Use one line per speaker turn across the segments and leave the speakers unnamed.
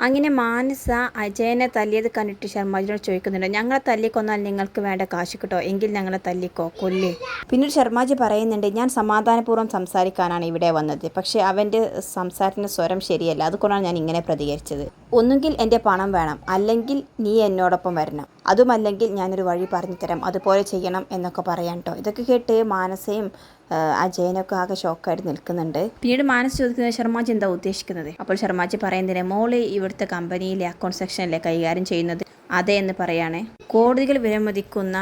അങ്ങനെ മാനസ അജയനെ തല്ലിയത് കണ്ടിട്ട് ശർമാജിനോട് ചോദിക്കുന്നുണ്ട്, ഞങ്ങളെ തല്ലിക്കൊന്നാൽ നിങ്ങൾക്ക് വേണ്ട കാശ് കിട്ടോ, എങ്കിൽ ഞങ്ങളെ തല്ലിക്കോ, കൊല്ലേ. പിന്നീട് ശർമാജി പറയുന്നുണ്ട്, ഞാൻ സമാധാനപൂർവ്വം സംസാരിക്കാനാണ് ഇവിടെ വന്നത്, പക്ഷേ അവൻ്റെ സംസാരത്തിൻ്റെ സ്വരം ശരിയല്ല, അതുകൊണ്ടാണ് ഞാൻ ഇങ്ങനെ പ്രതികരിച്ചത്. ഒന്നുകിൽ എൻ്റെ പണം വേണം, അല്ലെങ്കിൽ നീ എന്നോടൊപ്പം വരണം, അതുമല്ലെങ്കിൽ ഞാനൊരു വഴി പറഞ്ഞു തരാം, അതുപോലെ ചെയ്യണം എന്നൊക്കെ പറയാം കേട്ടോ. ഇതൊക്കെ കേട്ട് മാനസയും അജയനൊക്കെ ആകെ ഷോക്കായിട്ട് നിൽക്കുന്നുണ്ട്. പിന്നീട് മാനസ് ചോദിക്കുന്നത്, ശർമാജി എന്താ ഉദ്ദേശിക്കുന്നത്? അപ്പോൾ ശർമാജി പറയുന്നതിന്, മോള് ഇവിടുത്തെ കമ്പനിയിലെ അക്കൗണ്ട് സെക്ഷനിലെ കൈകാര്യം ചെയ്യുന്നത്? അതെ എന്ന് പറയാണ്. കോടികൾ വിലമതിക്കുന്ന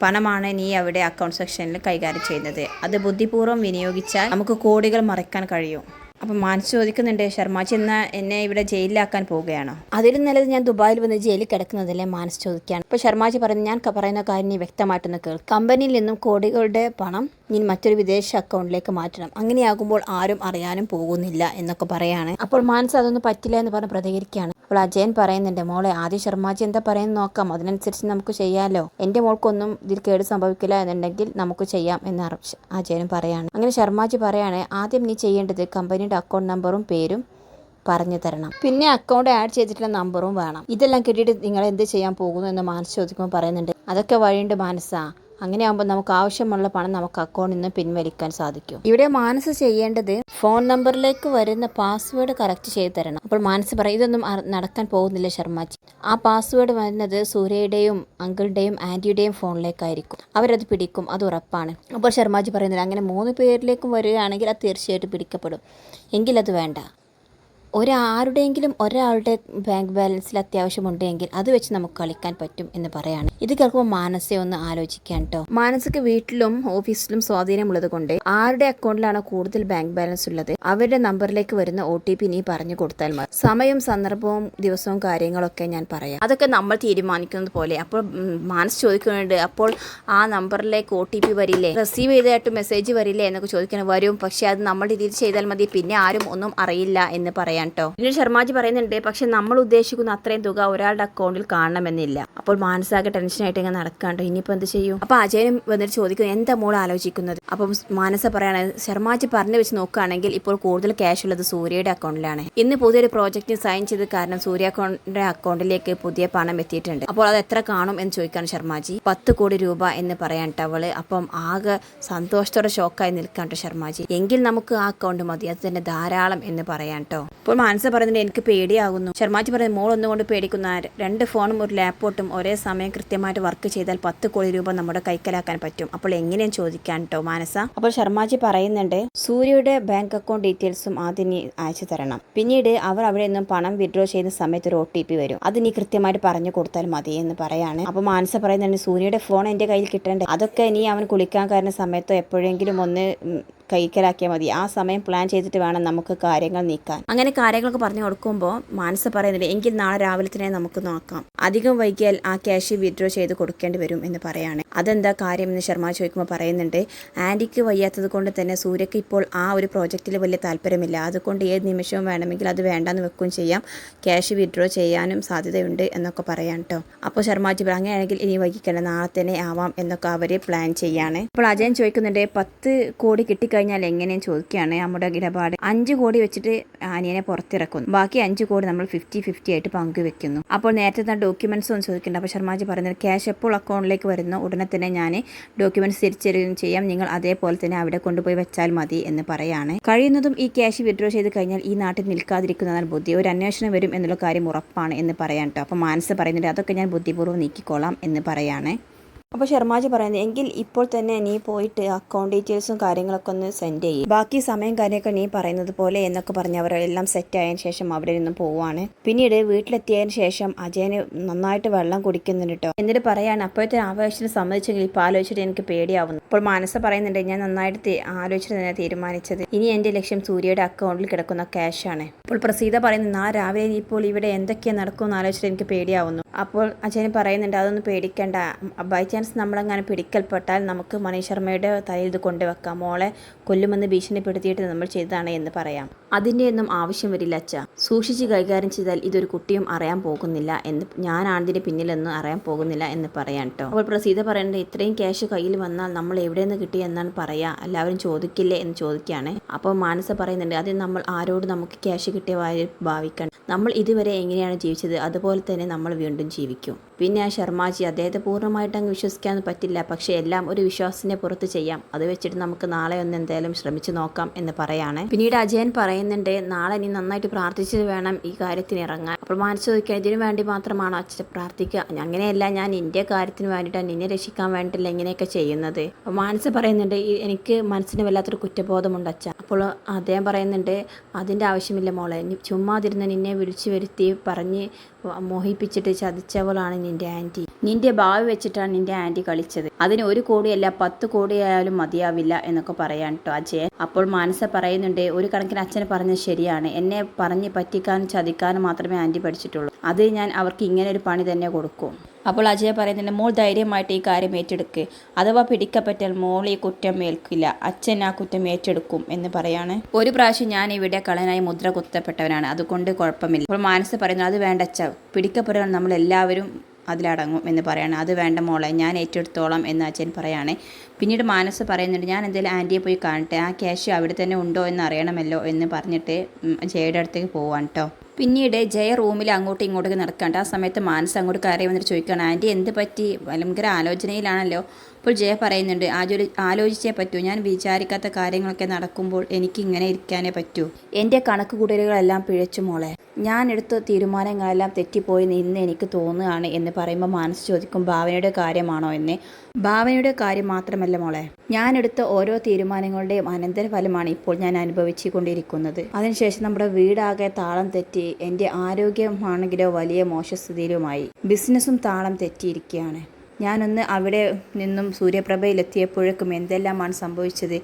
പണമാണ് നീ അവിടെ അക്കൗണ്ട് സെക്ഷനിൽ കൈകാര്യം ചെയ്യുന്നത്. അത് ബുദ്ധിപൂർവ്വം വിനിയോഗിച്ചാൽ നമുക്ക് കോടികൾ മറിക്കാൻ കഴിയും. അപ്പം മാനസ് ചോദിക്കുന്നുണ്ട്, ശർമാജി എന്നെ ഇവിടെ ജയിലിലാക്കാൻ പോവുകയാണോ? അതിലും നല്ലത് ഞാൻ ദുബായിൽ വന്ന് ജയിലിൽ കിടക്കുന്നതല്ലേ? മാനസ് ചോദിക്കുകയാണ്. അപ്പോൾ ശർമാജി പറയുന്നത്, ഞാൻ പറയുന്ന കാര്യം നീ വ്യക്തമായിട്ടൊന്ന് കേൾക്കും. കമ്പനിയിൽ നിന്നും കോടികളുടെ പണം നീ മറ്റൊരു വിദേശ അക്കൗണ്ടിലേക്ക് മാറ്റണം. അങ്ങനെയാകുമ്പോൾ ആരും അറിയാനും പോകുന്നില്ല എന്നൊക്കെ പറയാണ്. അപ്പോൾ മാനസ് അതൊന്നും പറ്റില്ല എന്ന് പറഞ്ഞ് പ്രതികരിക്കുകയാണ്. അപ്പോൾ അജയൻ പറയുന്നുണ്ട്, മോളെ ആദ്യം ശർമാജി എന്താ പറയുന്നത് നോക്കാം, അതിനനുസരിച്ച് നമുക്ക് ചെയ്യാമല്ലോ. എൻ്റെ മോൾക്കൊന്നും ഇതിൽ കേട് സംഭവിക്കില്ല എന്നുണ്ടെങ്കിൽ നമുക്ക് ചെയ്യാം എന്ന് അജയനും പറയാണ്. അങ്ങനെ ശർമാജി പറയാണ്, ആദ്യം നീ ചെയ്യേണ്ടത് കമ്പനിയുടെ അക്കൗണ്ട് നമ്പറും പേരും പറഞ്ഞു തരണം, പിന്നെ അക്കൗണ്ട് ആഡ് ചെയ്തിട്ടുള്ള നമ്പറും വേണം. ഇതെല്ലാം കിട്ടിയിട്ട് നിങ്ങൾ എന്ത് ചെയ്യാൻ പോകുന്നു എന്ന് മാനസ് ചോദിക്കുമ്പോൾ പറയുന്നുണ്ട്, അതൊക്കെ വഴിയുണ്ട് മാനസ, അങ്ങനെ ആകുമ്പോൾ നമുക്ക് ആവശ്യമുള്ള പണം നമുക്ക് അക്കൗണ്ടിൽ നിന്ന് പിൻവലിക്കാൻ സാധിക്കും. ഇവിടെ മാനസ് ചെയ്യേണ്ടത് ഫോൺ നമ്പറിലേക്ക് വരുന്ന പാസ്വേഡ് കറക്റ്റ് ചെയ്ത് തരണം. അപ്പോൾ മാനസ് പറയും, ഇതൊന്നും നടക്കാൻ പോകുന്നില്ല ശർമാജി, ആ പാസ്വേഡ് വരുന്നത് സൂര്യയുടെയും അങ്കിളുടെയും ആൻറ്റിയുടെയും ഫോണിലേക്കായിരിക്കും, അവരത് പിടിക്കും, അത് ഉറപ്പാണ്. അപ്പോൾ ശർമാജി പറയുന്നില്ല, അങ്ങനെ 3 പേരിലേക്കും വരികയാണെങ്കിൽ അത് തീർച്ചയായിട്ടും പിടിക്കപ്പെടും, എങ്കിലത് വേണ്ട. ആരുടെയെങ്കിലും ഒരാളുടെ ബാങ്ക് ബാലൻസിൽ അത്യാവശ്യമുണ്ടെങ്കിൽ അത് വെച്ച് നമുക്ക് കളിക്കാൻ പറ്റും എന്ന് പറയാണ്. ഇത് കേൾക്കുമ്പോൾ മാനസയെ ഒന്ന് ആലോചിക്കാൻ കേട്ടോ. മാനസക്ക് വീട്ടിലും ഓഫീസിലും സ്വാധീനമുള്ളത് കൊണ്ട് ആരുടെ അക്കൗണ്ടിലാണോ കൂടുതൽ ബാങ്ക് ബാലൻസ് ഉള്ളത് അവരുടെ നമ്പറിലേക്ക് വരുന്ന OTP നീ പറഞ്ഞു കൊടുത്താൽ മതി. സമയവും സന്ദർഭവും ദിവസവും കാര്യങ്ങളൊക്കെ ഞാൻ പറയാം, അതൊക്കെ നമ്മൾ തീരുമാനിക്കുന്നത് പോലെ. അപ്പോൾ മാനസ് ചോദിക്കുന്നുണ്ട്, അപ്പോൾ ആ നമ്പറിലേക്ക് OTP വരില്ലേ, റിസീവ് ചെയ്തതായിട്ട് മെസ്സേജ് വരില്ലേ എന്നൊക്കെ ചോദിക്കണം. വരും, പക്ഷെ അത് നമ്മുടെ രീതിയിൽ ചെയ്താൽ മതി, പിന്നെ ആരും ഒന്നും അറിയില്ല എന്ന് പറയാം കേട്ടോ. പിന്നീട് ശർമാജി പറയുന്നുണ്ട്, പക്ഷെ നമ്മൾ ഉദ്ദേശിക്കുന്ന അത്രയും തുക ഒരാളുടെ അക്കൗണ്ടിൽ കാണണമെന്നില്ല. അപ്പോൾ മാനസാകെ ടെൻഷനായിട്ട് ഇങ്ങനെ നടക്കാണ്ടോ, ഇനിയിപ്പോൾ എന്ത് ചെയ്യും? അപ്പോൾ അജയനും വന്നിട്ട് ചോദിക്കുന്നു, എന്താ മോൾ ആലോചിക്കുന്നത്? അപ്പം മാനസ പറയാണ്, ശർമാജി പറഞ്ഞു വെച്ച് നോക്കുകയാണെങ്കിൽ ഇപ്പോൾ കൂടുതൽ ക്യാഷ് ഉള്ളത് സൂര്യയുടെ അക്കൗണ്ടിലാണ്. ഇന്ന് പുതിയൊരു പ്രോജക്റ്റിന് സൈൻ ചെയ്ത് കാരണം സൂര്യ അക്കൗണ്ടിലേക്ക് പുതിയ പണം എത്തിയിട്ടുണ്ട്. അപ്പോൾ അത് എത്ര കാണും എന്ന് ചോദിക്കാണ് ശർമാജി. 10 കോടി രൂപ എന്ന് പറയാൻ അവള്. അപ്പം ആകെ സന്തോഷത്തോടെ ഷോക്കായി നിൽക്കാണ്ട് ശർമാജി, എങ്കിൽ നമുക്ക് ആ അക്കൗണ്ട് മതി, അത് തന്നെ ധാരാളം എന്ന് പറയാൻ കേട്ടോ. അപ്പോൾ മാനസ പറയുന്നുണ്ട്, എനിക്ക് പേടിയാകുന്നു. ശർമാജി പറയുന്നത്, മോൾ ഒന്നുകൊണ്ട് പേടിക്കുന്ന, 2 ഫോണും ഒരു ലാപ്ടോപ്പും ഒരേ സമയം കൃത്യമായിട്ട് വർക്ക് ചെയ്താൽ 10 കോടി രൂപ നമ്മുടെ കൈക്കലാക്കാൻ പറ്റും. അപ്പോൾ എങ്ങനെയും ചോദിക്കാൻ കേട്ടോ മാനസ. അപ്പോൾ ശർമാജി പറയുന്നുണ്ട്, സൂര്യയുടെ ബാങ്ക് അക്കൗണ്ട് ഡീറ്റെയിൽസും ആദ്യം നീ അയച്ചു തരണം, പിന്നീട് അവർ അവിടെ നിന്നും പണം വിഡ്രോ ചെയ്യുന്ന സമയത്ത് ഒരു OTP വരും, അത് നീ കൃത്യമായിട്ട് പറഞ്ഞു കൊടുത്താൽ മതി എന്ന് പറയാണ്. അപ്പോൾ മാനസ പറയുന്നുണ്ട്, സൂര്യയുടെ ഫോൺ എൻ്റെ കയ്യിൽ കിട്ടേണ്ടത്, അതൊക്കെ നീ അവൻ കുളിക്കാൻ കയറുന്ന സമയത്തോ എപ്പോഴെങ്കിലും ഒന്ന് കൈക്കലാക്കിയാൽ മതി, ആ സമയം പ്ലാൻ ചെയ്തിട്ട് വേണം നമുക്ക് കാര്യങ്ങൾ നീക്കാൻ. അങ്ങനെ കാര്യങ്ങളൊക്കെ പറഞ്ഞു കൊടുക്കുമ്പോൾ മാനസ പറയുന്നുണ്ട്, എങ്കിൽ നാളെ രാവിലെ തന്നെ നമുക്ക് നോക്കാം, അധികം വൈകിയാൽ ആ ക്യാഷ് വിഡ്രോ ചെയ്ത് കൊടുക്കേണ്ടി വരും എന്ന് പറയാണ്. അതെന്താ കാര്യം എന്ന് ശർമ്മ ചോദിക്കുമ്പോൾ പറയുന്നുണ്ട്, ആൻറ്റിക്ക് വയ്യാത്തത് കൊണ്ട് തന്നെ സൂര്യക്ക് ഇപ്പോൾ ആ ഒരു പ്രോജക്റ്റിൽ വലിയ താല്പര്യമില്ല, അതുകൊണ്ട് ഏത് നിമിഷവും വേണമെങ്കിൽ അത് വേണ്ടാന്ന് വെക്കുകയും ചെയ്യാം, ക്യാഷ് വിഡ്രോ ചെയ്യാനും സാധ്യതയുണ്ട് എന്നൊക്കെ പറയാം കേട്ടോ. അപ്പോൾ ശർമാജി അങ്ങനെയാണെങ്കിൽ ഇനി വൈകിക്കണ്ട, നാളെ തന്നെ ആവാം എന്നൊക്കെ അവർ പ്ലാൻ ചെയ്യാണ്. അപ്പോൾ അജയൻ ചോദിക്കുന്നുണ്ട്, 10 കോടി കിട്ടിക്കഴിഞ്ഞാൽ എങ്ങനെയും ചോദിക്കുകയാണ് നമ്മുടെ ഇടപാട്. 5 കോടി വെച്ചിട്ട് അനിയനെ പുറത്തിറക്കുന്നു, ബാക്കി 5 കോടി നമ്മൾ 50-50 ആയിട്ട് പങ്കുവെക്കുന്നു. അപ്പോൾ നേരത്തെ ഡോക്യുമെന്റ്സ് ഒന്നും ചോദിക്കേണ്ട. അപ്പോൾ ശർമാജി പറയുന്നത്, ക്യാഷ് എപ്പോൾ അക്കൗണ്ടിലേക്ക് വരുന്നു ഉടനെ തന്നെ ഞാൻ ഡോക്യുമെന്റ്സ് തിരിച്ചറിയുകയും ചെയ്യാം, നിങ്ങൾ അതേപോലെ തന്നെ അവിടെ കൊണ്ടുപോയി വെച്ചാൽ മതി എന്ന് പറയാണ്. കഴിയുന്നതും ഈ ക്യാഷ് വിഡ്രോ ചെയ്ത് കഴിഞ്ഞാൽ ഈ നാട്ടിൽ നിൽക്കാതിരിക്കുന്നതാണ് ബുദ്ധി, ഒരു അന്വേഷണം വരും എന്നുള്ള കാര്യം ഉറപ്പാണ് എന്ന് പറയാൻ കേട്ടോ. അപ്പോൾ മാനസ പറയുന്നുണ്ട്, അതൊക്കെ ഞാൻ ബുദ്ധിപൂർവ്വം നീക്കിക്കോളാം എന്ന് പറയാണ്. അപ്പോൾ ശർമാജി പറയുന്നത്, എങ്കിൽ ഇപ്പോൾ തന്നെ നീ പോയിട്ട് അക്കൗണ്ട് ഡീറ്റെയിൽസും കാര്യങ്ങളൊക്കെ ഒന്ന് സെൻഡ് ചെയ്യും, ബാക്കി സമയം കാര്യമൊക്കെ നീ പറയുന്നത് പോലെ എന്നൊക്കെ പറഞ്ഞ് അവരെല്ലാം സെറ്റ് ആയതിനു ശേഷം അവിടെ നിന്ന് പോവാണ്. പിന്നീട് വീട്ടിലെത്തിയതിന് ശേഷം അജയന് നന്നായിട്ട് വെള്ളം കുടിക്കുന്നുണ്ട് കേട്ടോ. എന്നിട്ട് പറയാണ്, അപ്പോഴത്തെ ആവേശത്തിന് സമ്മതിച്ചെങ്കിൽ ഇപ്പോൾ ആലോചിച്ചിട്ട് എനിക്ക് പേടിയാവുന്നു. അപ്പോൾ മാനസ പറയുന്നുണ്ട്, ഞാൻ നന്നായിട്ട് ആലോചിച്ചിട്ട് തന്നെ തീരുമാനിച്ചത്, ഇനി എൻ്റെ ലക്ഷ്യം സൂര്യയുടെ അക്കൗണ്ടിൽ കിടക്കുന്ന ക്യാഷാണ്. അപ്പോൾ പ്രസീത പറയുന്നത്, ആ രാവിലെ ഇപ്പോൾ ഇവിടെ എന്തൊക്കെയാണ് നടക്കുമെന്ന് ആലോചിച്ചിട്ട് എനിക്ക് പേടിയാവുന്നു. അപ്പോൾ അജയന് പറയുന്നുണ്ട്, അതൊന്നും പേടിക്കേണ്ട, ബൈ ചാൻസ് നമ്മളങ്ങനെ പിടിക്കൽപ്പെട്ടാൽ നമുക്ക് മണി ശർമ്മയുടെ തലയിൽ ഇത് കൊണ്ടുവെക്കാം, മോളെ കൊല്ലുമെന്ന് ഭീഷണിപ്പെടുത്തിയിട്ട് നമ്മൾ ചെയ്തതാണ് എന്ന് പറയാം. അതിൻ്റെ ഒന്നും ആവശ്യം വരില്ല അച്ഛ. സൂക്ഷിച്ച് കൈകാര്യം ചെയ്താൽ ഇതൊരു കുട്ടിയും അറിയാൻ പോകുന്നില്ല എന്ന്, ഞാനാണിതിൻ്റെ പിന്നിലൊന്നും അറിയാൻ പോകുന്നില്ല എന്ന് പറയാൻ കേട്ടോ. അപ്പോൾ പ്രസീത പറയേണ്ടത് ഇത്രയും ക്യാഷ് കയ്യിൽ വന്നാൽ നമ്മൾ എവിടെ നിന്ന് കിട്ടി എന്നാണ് പറയുക, എല്ലാവരും ചോദിക്കില്ലേ എന്ന് ചോദിക്കുകയാണ്. അപ്പോൾ മാനസ പറയുന്നുണ്ട് അത് നമ്മൾ ആരോട് നമുക്ക് ക്യാഷ് കിട്ടിയതായി ഭാവിക്കണം. നമ്മൾ ഇതുവരെ എങ്ങനെയാണ് ജീവിച്ചത് അതുപോലെ തന്നെ നമ്മൾ വീണ്ടും ജീവിക്കും. പിന്നെ ആ ശർമാജി അദ്ദേഹത്തെ പൂർണ്ണമായിട്ട് അങ്ങ് വിശ്വസിക്കാൻ പറ്റില്ല, പക്ഷേ എല്ലാം ഒരു വിശ്വാസത്തിൻ്റെ പുറത്ത് ചെയ്യാം. അത് വെച്ചിട്ട് നമുക്ക് നാളെ ഒന്ന് എന്തായാലും ശ്രമിച്ചു നോക്കാം എന്ന് പറയാണ്. പിന്നീട് അജയൻ പറയുന്നുണ്ട് നാളെ നീ നന്നായിട്ട് പ്രാർത്ഥിച്ചിട്ട് വേണം ഈ കാര്യത്തിന് ഇറങ്ങാൻ. അപ്പോൾ മനസ്സ് ചോദിക്കുക ഇതിനു വേണ്ടി മാത്രമാണോ അച്ഛൻ പ്രാർത്ഥിക്കുക? അങ്ങനെയല്ല, ഞാൻ നിന്റെ കാര്യത്തിന് വേണ്ടിയിട്ടാണ്, നിന്നെ രക്ഷിക്കാൻ വേണ്ടിയിട്ടല്ല ഇങ്ങനെയൊക്കെ ചെയ്യുന്നത്. മനസ്സ് പറയുന്നുണ്ട് എനിക്ക് മനസ്സിന് വല്ലാത്തൊരു കുറ്റബോധമുണ്ട് അച്ഛ. അപ്പോൾ അദ്ദേഹം പറയുന്നുണ്ട് അതിൻ്റെ ആവശ്യമില്ല മോളെ, ചുമ്മാതിരുന്ന് നിന്നെ വിളിച്ചു വരുത്തി പറഞ്ഞ് മോഹിപ്പിച്ചിട്ട് ചതിച്ചവളാണ് നിന്റെ ആൻറ്റി. നിന്റെ ഭാവി വെച്ചിട്ടാണ് നിന്റെ ആൻറ്റി കളിച്ചത്. അതിന് 1 കോടിയല്ല 10 കോടിയായാലും മതിയാവില്ല എന്നൊക്കെ പറയാൻ കേട്ടോ അജയൻ. അപ്പോൾ മാനസ പറയുന്നുണ്ട് ഒരു കണക്കിന് അച്ഛന് പറഞ്ഞത് ശരിയാണ്, എന്നെ പറഞ്ഞ് പറ്റിക്കാനും ചതിക്കാനും മാത്രമേ ആൻറ്റി പഠിച്ചിട്ടുള്ളൂ. അത് ഞാൻ അവർക്ക് ഇങ്ങനെ ഒരു പണി തന്നെ കൊടുക്കും. അപ്പോൾ അജയ പറയുന്നുണ്ട് മോൾ ധൈര്യമായിട്ട് ഈ കാര്യം ഏറ്റെടുക്ക്, അഥവാ പിടിക്കപ്പെട്ടാൽ മോൾ ഈ കുറ്റം ഏൽക്കില്ല, അച്ഛൻ ആ കുറ്റം ഏറ്റെടുക്കും എന്ന് പറയാണ്. ഒരു പ്രാവശ്യം ഞാൻ ഇവിടെ കള്ളനായി മുദ്ര കുത്തപ്പെട്ടവനാണ്, അതുകൊണ്ട് കുഴപ്പമില്ല. അപ്പോൾ മാനസ് പറയുന്നത് അത് വേണ്ട അച്ഛ, പിടിക്കപ്പെടാൻ നമ്മളെല്ലാവരും അതിലടങ്ങും എന്ന് പറയാണ്. അത് വേണ്ട മോളെ, ഞാൻ ഏറ്റെടുത്തോളാം എന്ന് അച്ഛൻ പറയാണ്. പിന്നീട് മാനസ് പറയുന്നുണ്ട് ഞാൻ എന്തായാലും ആൻറ്റിയെ പോയി കാണട്ടെ, ആ ക്യാഷ് അവിടെ തന്നെ ഉണ്ടോ എന്ന് അറിയണമല്ലോ എന്ന് പറഞ്ഞിട്ട് ജയയുടെ അടുത്തേക്ക് പോവാൻ കേട്ടോ. പിന്നീട് ജയ റൂമിൽ അങ്ങോട്ടും ഇങ്ങോട്ടൊക്കെ നടക്കാണ്ട്. ആ സമയത്ത് മാനസ് അങ്ങോട്ട് കയറി വന്നിട്ട് ചോദിക്കുകയാണ് ആൻറ്റി എന്ത് പറ്റി, ഭയങ്കര ആലോചനയിലാണല്ലോ. അപ്പോൾ ജയ പറയുന്നുണ്ട് ആലോചിച്ചേ പറ്റൂ, ഞാൻ വിചാരിക്കാത്ത കാര്യങ്ങളൊക്കെ നടക്കുമ്പോൾ എനിക്ക് ഇങ്ങനെ ഇരിക്കാനേ പറ്റൂ. എൻ്റെ കണക്ക് കൂട്ടലുകളെല്ലാം പിഴച്ചു മോളെ, ഞാൻ എടുത്ത തീരുമാനങ്ങളെല്ലാം തെറ്റിപ്പോയി ഇന്ന് എനിക്ക് തോന്നുകയാണ് എന്ന് പറയുമ്പോൾ മാനസ് ചോദിക്കും ഭാവനയുടെ കാര്യമാണോ എന്ന്. ഭാവനയുടെ കാര്യം മാത്രമല്ല മോളെ, ഞാൻ എടുത്ത ഓരോ തീരുമാനങ്ങളുടെയും അനന്തരഫലമാണ് ഇപ്പോൾ ഞാൻ അനുഭവിച്ചു കൊണ്ടിരിക്കുന്നത്. അതിനുശേഷം നമ്മുടെ വീടാകെ താളം തെറ്റി, എൻ്റെ ആരോഗ്യമാണെങ്കിലോ വലിയ മോശസ്ഥിതിയിലുമായി, ബിസിനസ്സും താളം തെറ്റിയിരിക്കുകയാണ്. ഞാനൊന്ന് അവിടെ നിന്നും സൂര്യപ്രഭയിലെത്തിയപ്പോഴേക്കും എന്തെല്ലാമാണ് സംഭവിച്ചത്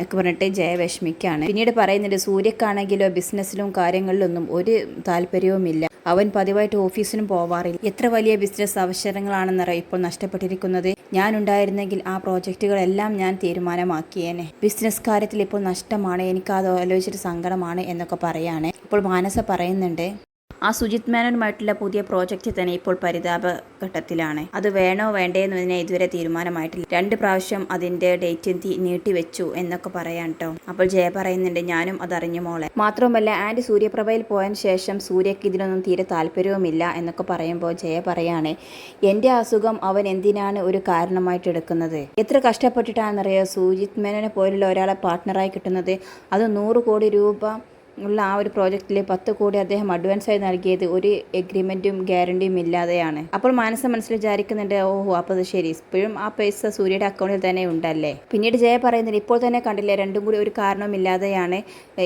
ഒക്കെ പറഞ്ഞിട്ട് ജയ വിഷമിക്കുകയാണ്. പിന്നീട് പറയുന്നുണ്ട് സൂര്യക്കാണെങ്കിലോ ബിസിനസ്സിലും കാര്യങ്ങളിലൊന്നും ഒരു താല്പര്യവുമില്ല, അവൻ പതിവായിട്ട് ഓഫീസിനും പോവാറില്ല. എത്ര വലിയ ബിസിനസ് അവസരങ്ങളാണെന്നറിയാം ഇപ്പോൾ നഷ്ടപ്പെട്ടിരിക്കുന്നത്. ഞാനുണ്ടായിരുന്നെങ്കിൽ ആ പ്രോജക്റ്റുകളെല്ലാം ഞാൻ തീരുമാനമാക്കിയേനെ. ബിസിനസ് കാര്യത്തിൽ ഇപ്പോൾ നഷ്ടമാണ്, എനിക്കത് ആലോചിച്ചിട്ട് സങ്കടമാണ് എന്നൊക്കെ പറയാണ്. ഇപ്പോൾ മാനസ പറയുന്നുണ്ട് ആ സുജിത് മേനോനുമായിട്ടുള്ള പുതിയ പ്രോജക്റ്റ് തന്നെ ഇപ്പോൾ പരിതാപഘട്ടത്തിലാണ്. അത് വേണോ വേണ്ടേ എന്നതിനെ ഇതുവരെ തീരുമാനമായിട്ടില്ല. 2 പ്രാവശ്യം അതിൻ്റെ ഡേറ്റ് നീട്ടിവെച്ചു എന്നൊക്കെ പറയാൻ കേട്ടോ. അപ്പോൾ ജയ പറയുന്നുണ്ട് ഞാനും അതറിഞ്ഞു മോളെ. മാത്രമല്ല ആൻറ്റി സൂര്യപ്രഭയിൽ പോയതിന് ശേഷം സൂര്യക്ക് ഇതിനൊന്നും തീരെ താല്പര്യവുമില്ല എന്നൊക്കെ പറയുമ്പോൾ ജയ പറയാണ് എൻ്റെ അസുഖം അവൻ എന്തിനാണ് ഒരു കാരണമായിട്ട് എടുക്കുന്നത്. എത്ര കഷ്ടപ്പെട്ടിട്ടാണെന്നറിയോ സുജിത് മേനോനെ പോലുള്ള ഒരാളെ പാർട്ട്ണറായി കിട്ടുന്നത്. അത് 100 കോടി രൂപ ഉള്ള ആ ഒരു പ്രോജക്റ്റിൽ 10 കോടി അദ്ദേഹം അഡ്വാൻസായി നൽകിയത് ഒരു എഗ്രിമെൻറ്റും ഗ്യാരണ്ടിയും ഇല്ലാതെയാണ്. അപ്പോൾ മനസ്സിൽ വിചാരിക്കുന്നുണ്ട് ഓഹോ അപ്പോൾ അത് ശരി, ഇപ്പോഴും ആ പൈസ സൂര്യയുടെ അക്കൗണ്ടിൽ തന്നെ ഉണ്ടല്ലേ. പിന്നീട് ജയ പറയുന്നുണ്ട് ഇപ്പോൾ തന്നെ കണ്ടില്ലേ, രണ്ടും കൂടി ഒരു കാരണമില്ലാതെയാണ്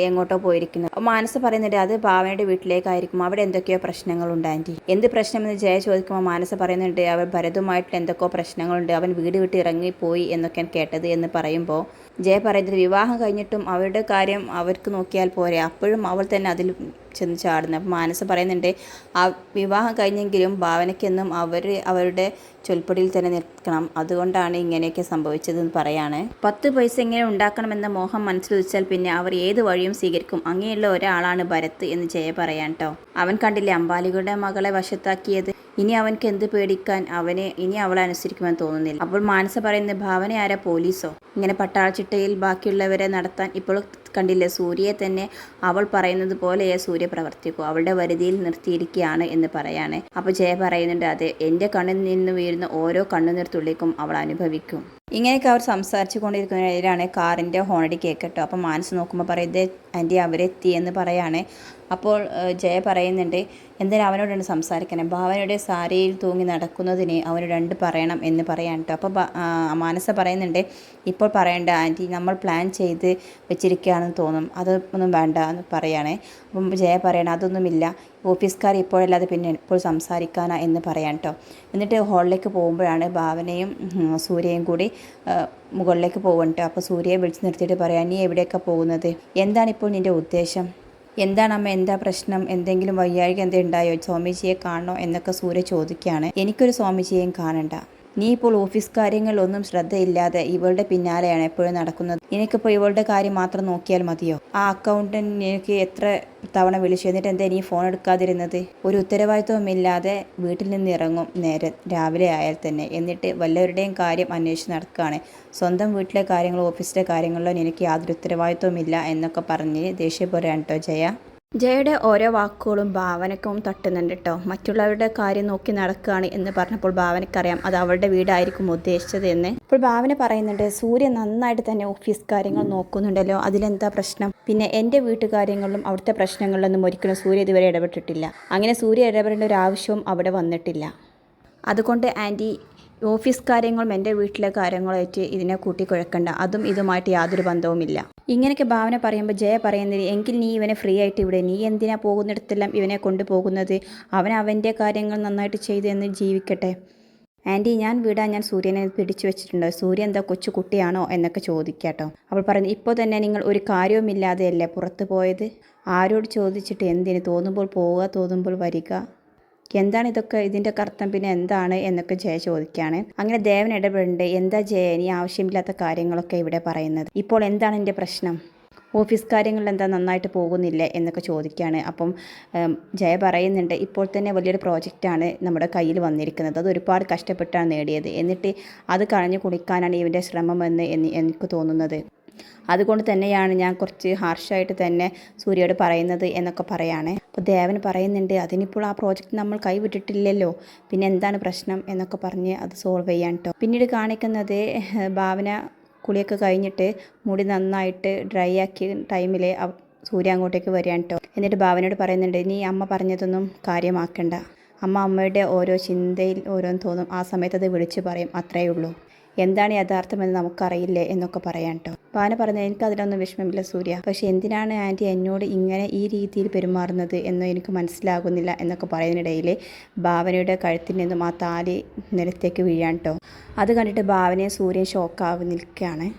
എങ്ങോട്ടോ പോയിരിക്കുന്നത്. അപ്പോൾ മനസ്സ് പറയുന്നുണ്ട് അത് ഭാവനയുടെ വീട്ടിലേക്കായിരിക്കും, അവിടെ എന്തൊക്കെയോ പ്രശ്നങ്ങളുണ്ട് ആൻറ്റി. എന്ത് പ്രശ്നമെന്ന് ജയ ചോദിക്കുമ്പോൾ മനസ്സ് പറയുന്നുണ്ട് അവർ ഭരതുമായിട്ട് എന്തൊക്കെയോ പ്രശ്നങ്ങളുണ്ട്, അവൻ വീട് വിട്ട് ഇറങ്ങിപ്പോയി എന്നൊക്കെയാണ് കേട്ടത് എന്ന് പറയുമ്പോൾ ജയ പറയുന്നത് വിവാഹം കഴിഞ്ഞിട്ടും അവരുടെ കാര്യം അവർക്ക് നോക്കിയാൽ പോരെ, അപ്പോഴും അവൾ തന്നെ അതിൽ ചെന്ന് ചാടുന്നത്. അപ്പോൾ മാനസ പറയുന്നുണ്ട് ആ വിവാഹം കഴിഞ്ഞെങ്കിലും ഭാവനയ്ക്കെന്നും അവരുടെ ചൊൽപ്പടിയിൽ തന്നെ നിൽക്കണം, അതുകൊണ്ടാണ് ഇങ്ങനെയൊക്കെ സംഭവിച്ചതെന്ന് പറയാണ്. 10 പൈസ എങ്ങനെ ഉണ്ടാക്കണമെന്ന മോഹം മനസ്സിൽ വെച്ചാൽ പിന്നെ അവർ ഏത് വഴിയും സ്വീകരിക്കും, അങ്ങനെയുള്ള ഒരാളാണ് ഭരത് എന്ന് ജയ പറയാൻ കേട്ടോ. അവൻ കണ്ടില്ലേ അംബാലികളുടെ മകളെ വശത്താക്കിയത്, ഇനി അവൻക്ക് എന്ത് പേടിക്കാൻ, ഇനി അവളെ അനുസരിക്കുമെന്ന് തോന്നുന്നില്ല. അപ്പോൾ മാനസ പറയുന്നത് ഭാവന ആരാ, പോലീസോ ഇങ്ങനെ പട്ടാളച്ചിട്ടയിൽ ബാക്കിയുള്ളവരെ നടത്താൻ? ഇപ്പോൾ കണ്ടില്ലേ സൂര്യയെ തന്നെ അവൾ പറയുന്നത് പോലെ സൂര്യ പ്രവർത്തിക്കൂ, അവളുടെ വരുതിയിൽ നിർത്തിയിരിക്കുകയാണ് എന്ന് പറയാണ്. അപ്പോൾ ജയ പറയുന്നുണ്ട് അതെ, എൻ്റെ കണ്ണിൽ നിന്ന് വീഴുന്ന ഓരോ കണ്ണുനീർ തുള്ളിക്കും അവൾ അനുഭവിക്കും. ഇങ്ങനെയൊക്കെ അവർ സംസാരിച്ചു കൊണ്ടിരിക്കുന്നതിലാണ് കാറിൻ്റെ ഹോണടി കേൾക്കട്ടോ. അപ്പോൾ മാനസ് നോക്കുമ്പോൾ പറയുന്നത് ആൻറ്റി അവരെത്തി എന്ന് പറയാണ്. അപ്പോൾ ജയ പറയുന്നുണ്ട് എന്തായാലും അവനോടാണ് സംസാരിക്കണം, ഭാവനയുടെ സാരിയിൽ തൂങ്ങി നടക്കുന്നതിന് അവനോട് 2 പറയണം എന്ന് പറയാൻ കേട്ടോ. അപ്പോൾ മാനസ പറയുന്നുണ്ട് ഇപ്പോൾ പറയേണ്ട ആൻറ്റി, നമ്മൾ പ്ലാൻ ചെയ്ത് വെച്ചിരിക്കുകയാണെന്ന് തോന്നും, അതൊന്നും വേണ്ട എന്ന് പറയുകയാണേ. അപ്പം ജയ പറയണം അതൊന്നുമില്ല, ഓഫീസുകാർ ഇപ്പോഴല്ലാതെ പിന്നെ ഇപ്പോൾ സംസാരിക്കാനാ എന്ന് പറയാൻ കേട്ടോ. എന്നിട്ട് ഹോളിലേക്ക് പോകുമ്പോഴാണ് ഭാവനയും സൂര്യയും കൂടി മുകളിലേക്ക് പോകുന്നുണ്ട്. അപ്പോൾ സൂര്യയെ വിളിച്ച് നിർത്തിയിട്ട് പറയാം നീ എവിടെയൊക്കെ പോകുന്നത്, എന്താണിപ്പോൾ നിൻ്റെ ഉദ്ദേശം, എന്താണ് അമ്മ, എന്താ പ്രശ്നം, എന്തെങ്കിലും വയ്യാഴിക എന്തെങ്കിലും ഉണ്ടായോ, സ്വാമിജിയെ കാണണോ എന്നൊക്കെ സൂര്യ ചോദിക്കുകയാണ്. എനിക്കൊരു സ്വാമിജിയെയും കാണണ്ട, നീ ഇപ്പോൾ ഓഫീസ് കാര്യങ്ങളിലൊന്നും ശ്രദ്ധയില്ലാതെ ഇവളുടെ പിന്നാലെയാണ് എപ്പോഴും നടക്കുന്നത്. എനിക്കിപ്പോൾ ഇവളുടെ കാര്യം മാത്രം നോക്കിയാൽ മതിയോ? ആ അക്കൗണ്ടന്റ് എനിക്ക് എത്ര തവണ വിളിച്ചു, എന്നിട്ട് എന്താ നീ ഫോൺ എടുക്കാതിരുന്നത്? ഒരു ഉത്തരവാദിത്വമില്ലാതെ വീട്ടിൽ നിന്ന് ഇറങ്ങും രാവിലെ ആയാൽ തന്നെ, എന്നിട്ട് വല്ലവരുടെയും കാര്യം അന്വേഷിച്ച് നടക്കുകയാണ്. സ്വന്തം വീട്ടിലെ കാര്യങ്ങളോ ഓഫീസിലെ കാര്യങ്ങളിലോ എനിക്ക് യാതൊരു ഉത്തരവാദിത്വമില്ല എന്നൊക്കെ പറഞ്ഞ് ദേഷ്യപ്പെടുകയാണ് കേട്ടോ ജയ. ജയയുടെ ഓരോ വാക്കുകളും ഭാവനക്കും തട്ടുന്നുണ്ട് കേട്ടോ. മറ്റുള്ളവരുടെ കാര്യം നോക്കി നടക്കുകയാണ് എന്ന് പറഞ്ഞപ്പോൾ ഭാവനക്കറിയാം അത് അവളുടെ വീടായിരിക്കും ഉദ്ദേശിച്ചത് എന്ന്. ഇപ്പോൾ ഭാവന പറയുന്നുണ്ട്, സൂര്യ നന്നായിട്ട് തന്നെ ഓഫീസ് കാര്യങ്ങൾ നോക്കുന്നുണ്ടല്ലോ, അതിലെന്താ പ്രശ്നം? പിന്നെ എൻ്റെ വീട്ടുകാര്യങ്ങളിലും അവിടുത്തെ പ്രശ്നങ്ങളിലൊന്നും ഒരിക്കലും സൂര്യ ഇതുവരെ ഇടപെട്ടിട്ടില്ല. അങ്ങനെ സൂര്യ ഇടപെടേണ്ട ഒരു ആവശ്യവും അവിടെ വന്നിട്ടില്ല. അതുകൊണ്ട് ആൻറ്റി ഓഫീസ് കാര്യങ്ങളും എൻ്റെ വീട്ടിലെ കാര്യങ്ങളായിട്ട് ഇതിനെ കൂട്ടിക്കുഴക്കണ്ട. അതും ഇതുമായിട്ട് യാതൊരു ബന്ധവുമില്ല. ഇങ്ങനെയൊക്കെ ഭാവന പറയുമ്പോൾ ജയ പറയുന്നത്, എങ്കിൽ നീ ഇവനെ ഫ്രീ ആയിട്ട് ഇവിടെ, നീ എന്തിനാ പോകുന്നിടത്തെല്ലാം ഇവനെ കൊണ്ടുപോകുന്നത്? അവൻ അവൻ്റെ കാര്യങ്ങൾ നന്നായിട്ട് ചെയ്ത് എന്ന് ജീവിക്കട്ടെ. ആൻറ്റി ഞാൻ വിടാൻ ഞാൻ സൂര്യനെ പിടിച്ചു വെച്ചിട്ടുണ്ടോ? സൂര്യ എന്താ കൊച്ചു കുട്ടിയാണോ എന്നൊക്കെ ചോദിക്കാട്ടോ. അവൾ പറയുന്നു, ഇപ്പോൾ തന്നെ നിങ്ങൾ ഒരു കാര്യവുമില്ലാതെയല്ലേ പുറത്ത് പോയത്? ആരോട് ചോദിച്ചിട്ട് എന്തിന്? തോന്നുമ്പോൾ പോവുക, തോന്നുമ്പോൾ വരിക. എന്താണ് ഇതൊക്കെ? ഇതിൻ്റെ അർത്ഥം പിന്നെ എന്താണ് എന്നൊക്കെ ജയ ചോദിക്കുകയാണ്. അങ്ങനെ ദേവൻ ഇടപെടുന്നുണ്ട്. എന്താ ജയ നീ ആവശ്യമില്ലാത്ത കാര്യങ്ങളൊക്കെ ഇവിടെ പറയുന്നത്? ഇപ്പോൾ എന്താണ് എൻ്റെ പ്രശ്നം? ഓഫീസ് കാര്യങ്ങളിൽ എന്താ നന്നായിട്ട് പോകുന്നില്ലേ എന്നൊക്കെ ചോദിക്കുകയാണ്. അപ്പം ജയ പറയുന്നുണ്ട്, ഇപ്പോൾ തന്നെ വലിയൊരു പ്രോജക്റ്റാണ് നമ്മുടെ കയ്യിൽ വന്നിരിക്കുന്നത്. അത് ഒരുപാട് കഷ്ടപ്പെട്ടാണ് നേടിയത്. എന്നിട്ട് അത് കളഞ്ഞു കുടിക്കാനാണ് ഇവൻ്റെ ശ്രമമെന്ന് എനിക്ക് തോന്നുന്നത്. അതുകൊണ്ട് തന്നെയാണ് ഞാൻ കുറച്ച് ഹാർഷായിട്ട് തന്നെ സൂര്യയോട് പറയുന്നത് എന്നൊക്കെ പറയാണ്. അപ്പോൾ ദേവൻ പറയുന്നുണ്ട്, അതിനിപ്പോൾ ആ പ്രോജക്റ്റ് നമ്മൾ കൈവിട്ടിട്ടില്ലല്ലോ, പിന്നെ എന്താണ് പ്രശ്നം എന്നൊക്കെ പറഞ്ഞ് അത് സോൾവ് ചെയ്യാൻ കേട്ടോ. പിന്നീട് കാണിക്കുന്നത് ഭാവന കുളിയൊക്കെ കഴിഞ്ഞിട്ട് മുടി നന്നായിട്ട് ഡ്രൈ ആക്കിയ ടൈമിൽ സൂര്യ അങ്ങോട്ടേക്ക് വരികയാണ് കേട്ടോ. എന്നിട്ട് ഭാവനയോട് പറയുന്നുണ്ട്, നീ അമ്മ പറഞ്ഞതൊന്നും കാര്യമാക്കണ്ട. അമ്മയുടെ ഓരോ ചിന്തയിൽ ഓരോന്ന് തോന്നും, ആ സമയത്ത് അത് വിളിച്ച് പറയും, അത്രയേ ഉള്ളൂ. എന്താണ് യഥാർത്ഥമെന്ന് നമുക്കറിയില്ലേ എന്നൊക്കെ പറയാം കേട്ടോ. ഭാവന പറഞ്ഞത്, എനിക്ക് അതിലൊന്നും വിഷമമില്ല സൂര്യ, പക്ഷേ എന്തിനാണ് ആൻറ്റി എന്നോട് ഇങ്ങനെ ഈ രീതിയിൽ പെരുമാറുന്നത് എന്ന് എനിക്ക് മനസ്സിലാകുന്നില്ല എന്നൊക്കെ പറയുന്നതിനിടയിൽ ഭാവനയുടെ കഴുത്തിൽ നിന്നും ആ താലി നിലത്തേക്ക് വീഴാൻ കേട്ടോ. അത് കണ്ടിട്ട് ഭാവനയും സൂര്യൻ ഷോക്കായി നിൽക്കുകയാണ്.